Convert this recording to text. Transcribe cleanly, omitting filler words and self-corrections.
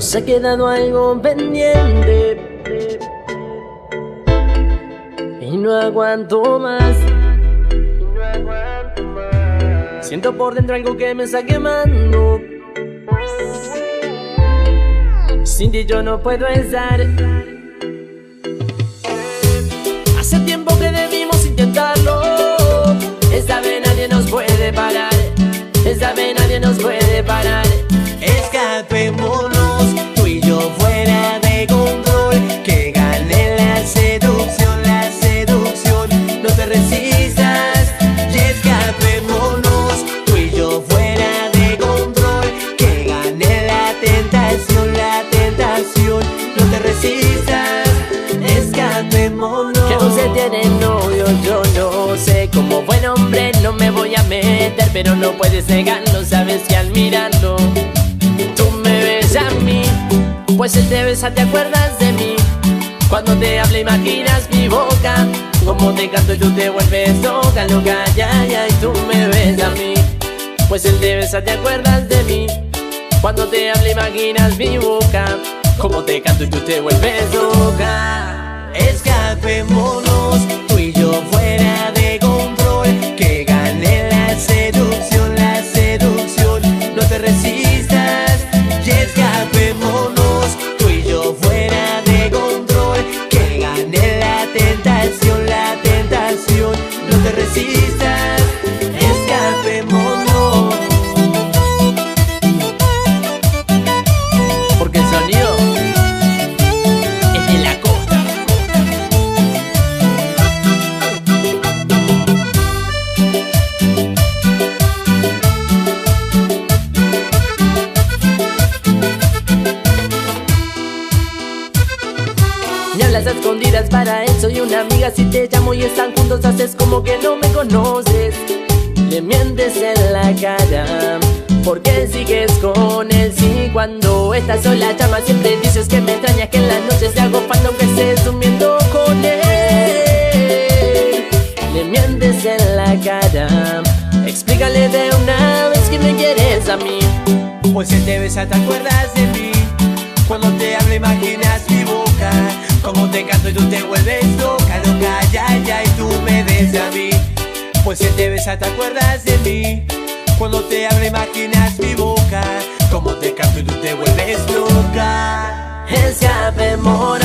Nos ha quedado algo pendiente y no aguanto más. Siento por dentro algo que me está quemando. Sin ti yo no puedo estar. Hace tiempo que debimos intentarlo. Esta vez nadie nos puede parar. Esta vez nadie nos puede parar. Escapémonos, tú y yo fuera de control. Que gane la seducción, la seducción. No te resistas y escapémonos, tú y yo fuera de control. Que gane la tentación, la tentación. No te resistas, escapémonos. Que no se tiene novio, yo no sé. Como buen hombre no me voy a meter, pero no puedes negarlo, sabes que al mirarlo tú me ves a mí, pues él te besa, te acuerdas de mí. Cuando te habla imaginas mi boca, como te canto y tú te vuelves loca, loca, ya, ya. Y tú me ves a mí, pues él te besa, te acuerdas de mí. Cuando te habla imaginas mi boca, como te canto y tú te vuelves loca. Escapémonos, tú y yo fuera de control. Que gane la seducción, la seducción. No te resistas y escapémonos, tú y yo fuera de control. Que gane la tentación, la tentación. No te resistas, escapémonos. Porque el sonido es de la costa. Me hablas a escondidas, para él soy una amiga. Si te llamo y están juntos haces como que no me conoces. Le mientes en la cara, porque sigues con él. Si cuando estás sola llama siempre dices que me extrañas, que en las noches te hago falta aunque estés durmiendo con él. Le mientes en la cara, explícale de una vez que me quieres a mí. Pues él te besa, te acuerdas de mí. Cuando te hablo imaginas mi boca, como te canto y tú te vuelves loca, loca, ya, ya. Y tú me ves a mí. Pues él te besa, te acuerdas de mí. Cuando te hablo imaginas mi boca, como te canto y tú te vuelves loca. Escapémonos.